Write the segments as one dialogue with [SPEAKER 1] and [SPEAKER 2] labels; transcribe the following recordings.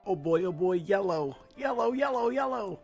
[SPEAKER 1] oh boy, yellow, yellow, yellow, yellow.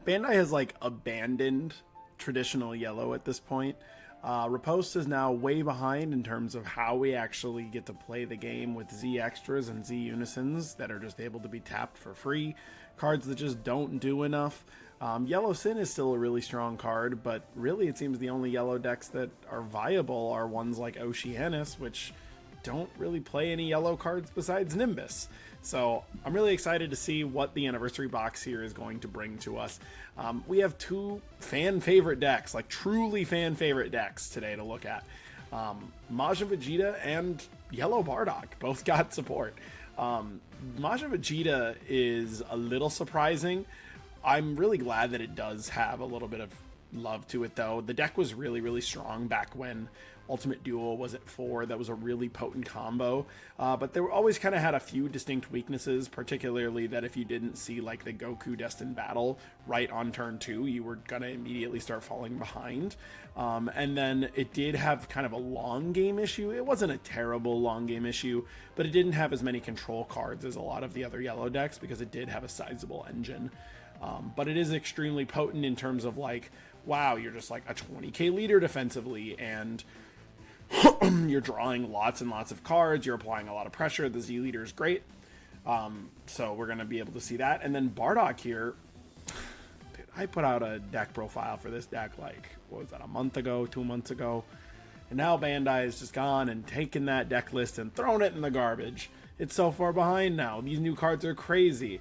[SPEAKER 1] Bandai has like abandoned traditional yellow at this point. Riposte is now way behind in terms of how we actually get to play the game with Z extras and Z unisons that are just able to be tapped for free. Cards that just don't do enough. Yellow Sin is still a really strong card, but really it seems the only yellow decks that are viable are ones like Oceanus, which don't really play any yellow cards besides Nimbus. So I'm really excited to see what the anniversary box here is going to bring to us. We have two fan favorite decks, like truly fan favorite decks today to look at. Majin Vegeta and Yellow Bardock both got support. Majin Vegeta is a little surprising. I'm really glad that it does have a little bit of love to it, though. The deck was really strong back when Ultimate Duel was at 4. That was a really potent combo, but they were always kind of had a few distinct weaknesses, particularly that if you didn't see like the Goku Destined Battle right on turn 2, you were gonna immediately start falling behind. And then it did have kind of a long game issue. It wasn't a terrible long game issue, but it didn't have as many control cards as a lot of the other yellow decks because it did have a sizable engine. But it is extremely potent in terms of like, wow, you're just like a 20k leader defensively, and you're drawing lots and lots of cards, you're applying a lot of pressure, the Z leader is great. So we're going to be able to see that. And then Bardock here, dude, I put out a deck profile for this deck like, what was that, a month ago, 2 months ago? And now Bandai has just gone and taken that deck list and thrown it in the garbage. It's so far behind now. These new cards are crazy.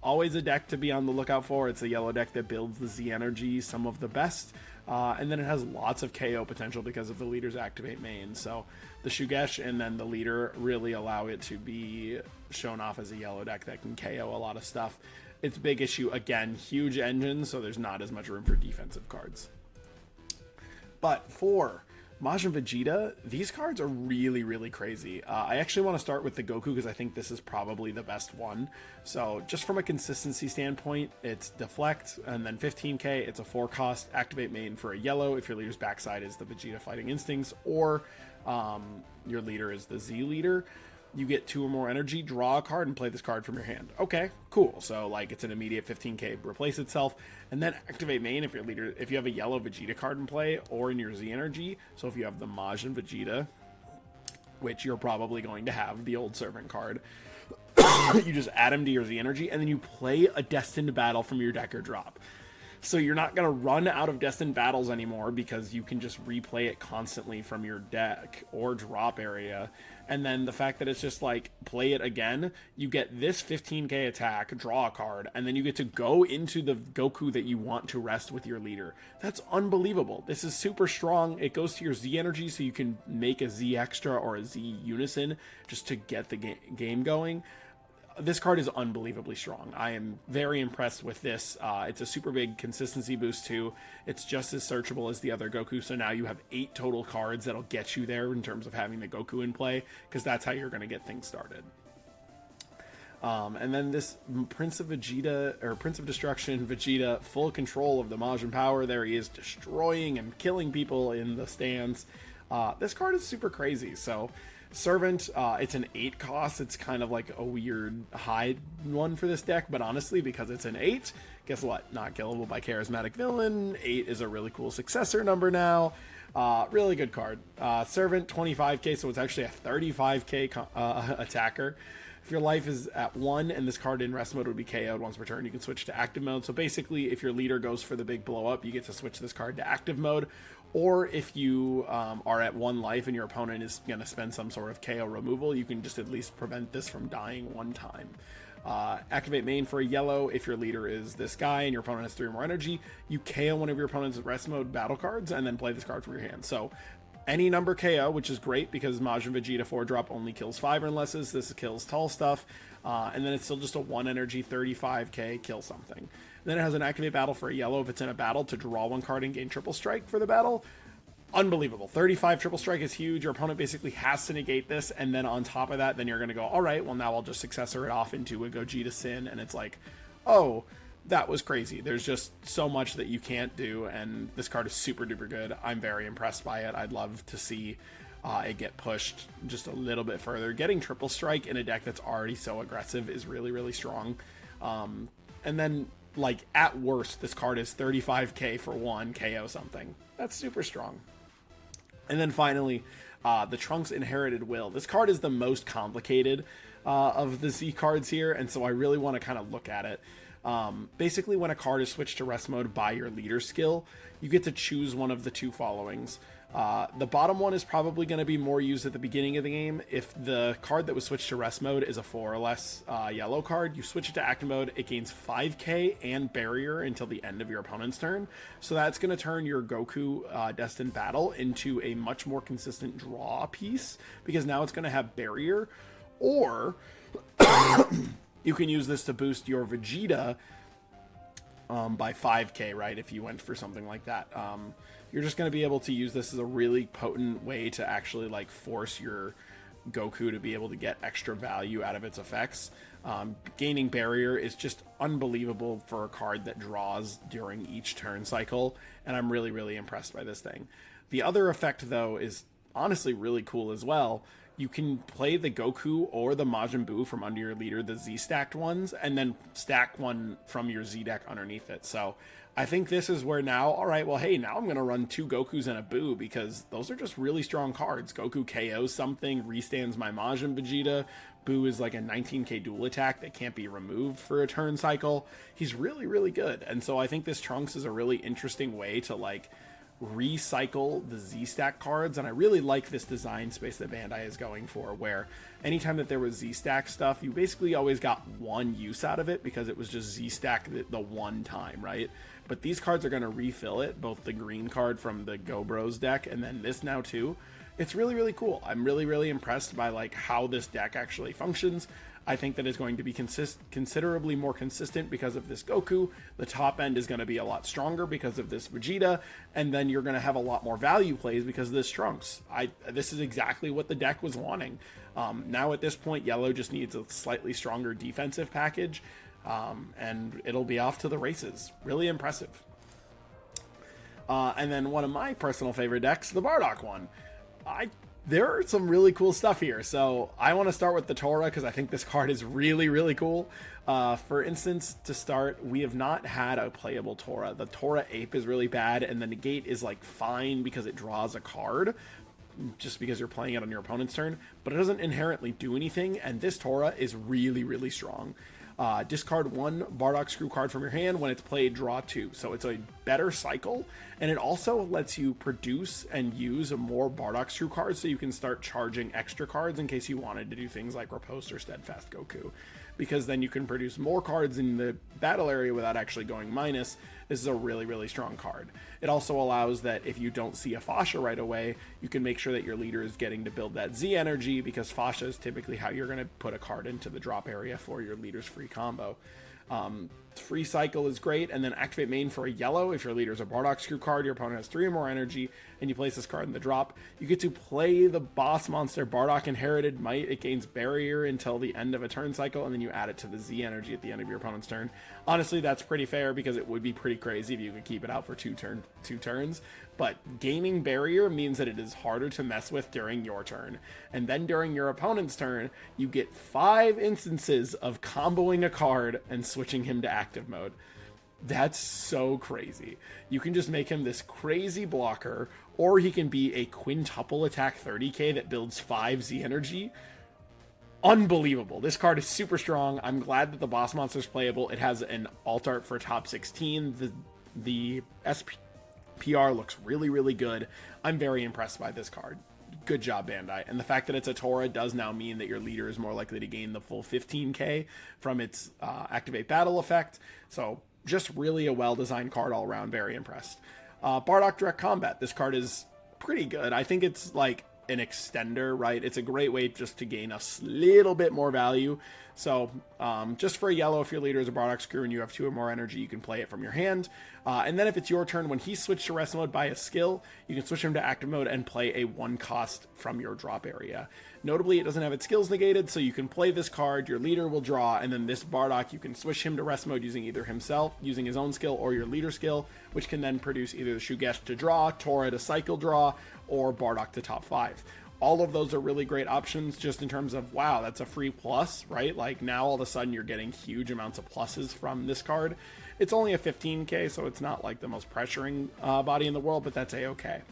[SPEAKER 1] Always a deck to be on the lookout for. It's a yellow deck that builds the Z energy, some of the best. And then it has lots of KO potential because of the leader's activate main. So the Shugesh and then the leader really allow it to be shown off as a yellow deck that can KO a lot of stuff. Its big issue, again, huge engine, so there's not as much room for defensive cards. But for Majin Vegeta, these cards are really crazy. I actually want to start with the Goku because I think this is probably the best one. So just from a consistency standpoint, it's Deflect, and then 15k, it's a 4-cost activate main for a yellow if your leader's backside is the Vegeta Fighting Instincts, or your leader is the Z leader. You get 2 or more energy, draw a card, and play this card from your hand. Okay, cool. So like it's an immediate 15k replace itself, and then activate main if your leader, if you have a yellow Vegeta card in play or in your Z energy. So if you have the Majin Vegeta, which you're probably going to have, the old servant card, you just add him to your Z energy, and then you play a Destined Battle from your deck or drop. So you're not going to run out of Destined Battles anymore because you can just replay it constantly from your deck or drop area. And then the fact that it's just like, play it again, you get this 15k attack, draw a card, and then you get to go into the Goku that you want to rest with your leader. That's unbelievable. This is super strong. It goes to your Z energy, so you can make a Z extra or a Z unison just to get the game going. This card is unbelievably strong. I am very impressed with this. It's a super big consistency boost too. It's just as searchable as the other Goku, so now you have 8 total cards that'll get you there in terms of having the Goku in play, because that's how you're going to get things started. And then this Prince of Vegeta, or Prince of Destruction Vegeta, full control of the Majin power. There he is, destroying and killing people in the stands. This card is super crazy. So Servant, it's an 8 cost. It's kind of like a weird high one for this deck, but honestly, because it's an 8, guess what? Not killable by Charismatic Villain. 8 is a really cool successor number now. Really good card. Servant, 25k, so it's actually a 35k attacker. If your life is at 1 and this card in rest mode would be KO'd once per turn, you can switch to active mode. So basically, if your leader goes for the big blow up, you get to switch this card to active mode. Or if you are at 1 life and your opponent is going to spend some sort of KO removal, you can just at least prevent this from dying 1 time. Activate main for a yellow. If your leader is this guy and your opponent has 3 more energy, you KO one of your opponent's rest mode battle cards and then play this card from your hand. So any number KO, which is great because Majin Vegeta 4-drop only kills 5 or lesses. This kills tall stuff. And then it's still just a 1 energy 35k kill something. Then it has an activate battle for a yellow if it's in a battle to draw 1 card and gain triple strike for the battle. Unbelievable. 35 triple strike is huge. Your opponent basically has to negate this, and then on top of that, then you're going to go, all right, well now I'll just successor it off into a Gogeta Sin, and it's like, oh, that was crazy. There's just so much that you can't do, and this card is super duper good. I'm very impressed by it. I'd love to see it get pushed just a little bit further. Getting triple strike in a deck that's already so aggressive is really, really strong. And then, like, at worst, this card is 35k for 1 KO something. That's super strong. And then finally, the Trunks Inherited Will. This card is the most complicated of the Z cards here, and so I really want to kind of look at it. Basically, when a card is switched to rest mode by your leader skill, you get to choose one of the two followings. The bottom one is probably going to be more used at the beginning of the game. If the card that was switched to rest mode is a 4 or less yellow card, you switch it to active mode, it gains 5k and barrier until the end of your opponent's turn. So that's going to turn your Goku Destined Battle into a much more consistent draw piece, because now it's going to have barrier. Or you can use this to boost your Vegeta by 5k, right, if you went for something like that. You're just going to be able to use this as a really potent way to actually, like, force your Goku to be able to get extra value out of its effects. Gaining barrier is just unbelievable for a card that draws during each turn cycle, and I'm really, really impressed by this thing. The other effect, though, is honestly really cool as well. You can play the Goku or the Majin Buu from under your leader, the Z-stacked ones, and then stack one from your Z deck underneath it. So I think this is where now, all right, well, hey, now I'm going to run 2 Gokus and a Buu, because those are just really strong cards. Goku KOs something, restands my Majin Vegeta. Buu is like a 19k dual attack that can't be removed for a turn cycle. He's really, really good. And so I think this Trunks is a really interesting way to, like, recycle the Z-Stack cards, and I really like this design space that Bandai is going for, where anytime that there was Z-Stack stuff, you basically always got one use out of it because it was just Z-Stack the one time, right? But these cards are going to refill it, both the green card from the Go Bros deck and then this now too. It's really, really cool. I'm really, really impressed by, like, how this deck actually functions. I think that it's going to be considerably more consistent because of this Goku. The top end is going to be a lot stronger because of this Vegeta, and then you're going to have a lot more value plays because of this Trunks. This is exactly what the deck was wanting. Now at this point, yellow just needs a slightly stronger defensive package, and it'll be off to the races. Really impressive. And then one of my personal favorite decks, the Bardock one. There are some really cool stuff here. So I want to start with the Tora because I think this card is really, really cool. For instance, to start, we have not had a playable Tora. The Tora Ape is really bad, and the Negate is, like, fine because it draws a card, just because you're playing it on your opponent's turn, but it doesn't inherently do anything, and this Tora is really, really strong. Discard 1 Bardock Screw card from your hand. When it's played, draw 2. So it's a better cycle, and it also lets you produce and use more Bardock Screw cards so you can start charging extra cards in case you wanted to do things like Riposte or Steadfast Goku, because then you can produce more cards in the battle area without actually going minus. This is a really, really strong card. It also allows that if you don't see a Fascia right away, you can make sure that your leader is getting to build that Z energy, because Fascia is typically how you're going to put a card into the drop area for your leader's free combo. Free cycle is great, and then activate main for a yellow. If your leader is a Bardock Screw card, your opponent has 3 or more energy, and you place this card in the drop, you get to play the boss monster Bardock Inherited Might. It gains barrier until the end of a turn cycle, and then you add it to the Z energy at the end of your opponent's turn. Honestly, that's pretty fair because it would be pretty crazy if you could keep it out for two turns. But gaining barrier means that it is harder to mess with during your turn. And then during your opponent's turn, you get 5 instances of comboing a card and switching him to active mode. That's so crazy. You can just make him this crazy blocker, or he can be a quintuple attack 30k that builds 5 Z energy. Unbelievable. This card is super strong. I'm glad that the boss monster is playable. It has an alt art for top 16. The SPR looks really, really good. I'm very impressed by this card. Good job, Bandai. And the fact that it's a Tora does now mean that your leader is more likely to gain the full 15k from its activate battle effect. So just really a well-designed card all around. Very impressed. Bardock Direct Combat. This card is pretty good. I think it's like an extender, right? It's a great way just to gain a little bit more value. So just for a yellow, if your leader is a Bardock Screw and you have 2 or more energy, you can play it from your hand. And then if it's your turn, when he's switched to rest mode by a skill, you can switch him to active mode and play a 1 cost from your drop area. Notably, it doesn't have its skills negated, so you can play this card, your leader will draw, and then this Bardock, you can switch him to rest mode using either himself, using his own skill, or your leader skill, which can then produce either the Shugesh to draw, Tora to cycle draw, or Bardock to top 5. All of those are really great options just in terms of, wow, that's a free plus, right? Like now all of a sudden you're getting huge amounts of pluses from this card. It's only a 15k, so it's not like the most pressuring body in the world, but that's a-okay.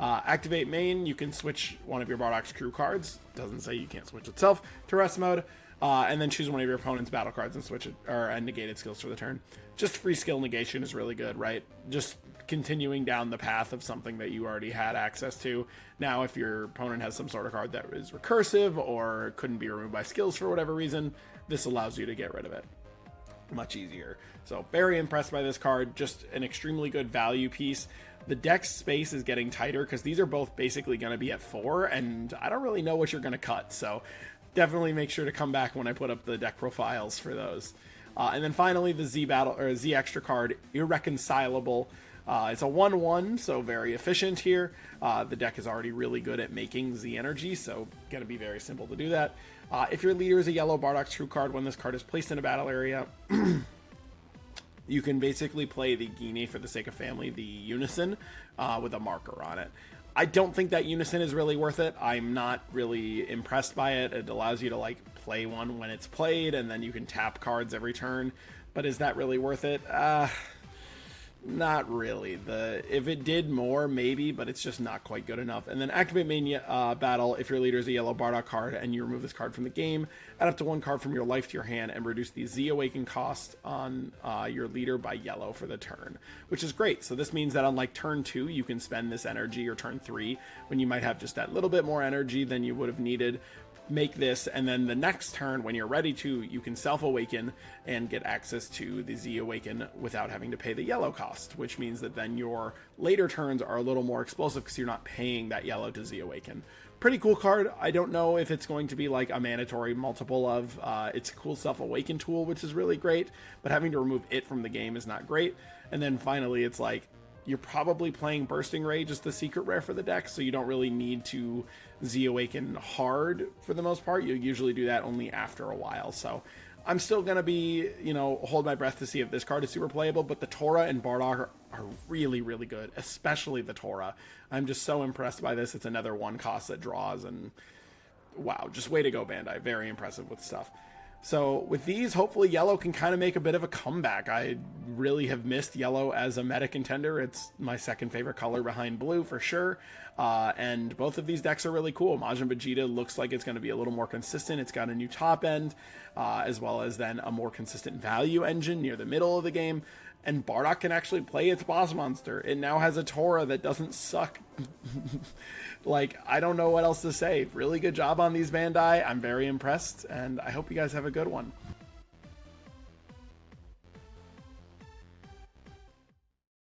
[SPEAKER 1] Activate main, you can switch one of your Bardock's crew cards. Doesn't say you can't switch itself to rest mode. And then choose one of your opponent's battle cards and switch it, and negate its skills for the turn. Just free skill negation is really good, right? Just continuing down the path of something that you already had access to. Now, if your opponent has some sort of card that is recursive or couldn't be removed by skills for whatever reason, this allows you to get rid of it much easier. So very impressed by this card. Just an extremely good value piece. The deck space is getting tighter because these are both basically going to be at 4, and I don't really know what you're going to cut. So definitely make sure to come back when I put up the deck profiles for those. And then finally, the Z battle or Z extra card, Irreconcilable. It's a 1/1, so very efficient here. The deck is already really good at making Z energy, so going to be very simple to do that. If your leader is a yellow Bardock's True card, when this card is placed in a battle area, you can basically play the Guinea for the sake of family, the Unison, with a marker on it. I don't think that Unison is really worth it. I'm not really impressed by it. It allows you to like play one when it's played, and then you can tap cards every turn. But is that really worth it? Not really. If it did more, maybe, but it's just not quite good enough. And then activate main battle. If your leader is a yellow Bardock card and you remove this card from the game, add up to 1 card from your life to your hand and reduce the Z Awaken cost on your leader by yellow for the turn, which is great. So this means that on like turn 2, you can spend this energy, or turn 3, when you might have just that little bit more energy than you would have needed. Make this, and then the next turn when you're ready to, you can self-awaken and get access to the Z Awaken without having to pay the yellow cost, which means that then your later turns are a little more explosive because you're not paying that yellow to Z Awaken. Pretty cool card. I don't know if it's going to be like a mandatory multiple of. It's a cool self-awaken tool, which is really great, but having to remove it from the game is not great. And then finally, it's like, you're probably playing Bursting Ray, just the secret rare for the deck, so you don't really need to Z Awaken hard for the most part. You usually do that only after a while. So I'm still going to be, hold my breath to see if this card is super playable, but the Tora and Bardock are really, really good, especially the Tora. I'm just so impressed by this. It's another 1 cost that draws, and wow, just way to go, Bandai. Very impressive with stuff. So with these, hopefully yellow can kind of make a bit of a comeback. I really have missed yellow as a meta contender. It's my second favorite color behind blue for sure. And both of these decks are really cool. Majin Vegeta looks like it's going to be a little more consistent. It's got a new top end, as well as then a more consistent value engine near the middle of the game. And Bardock can actually play its boss monster. It now has a Tora that doesn't suck. Like, I don't know what else to say. Really good job on these, Bandai. I'm very impressed, and I hope you guys have a good one.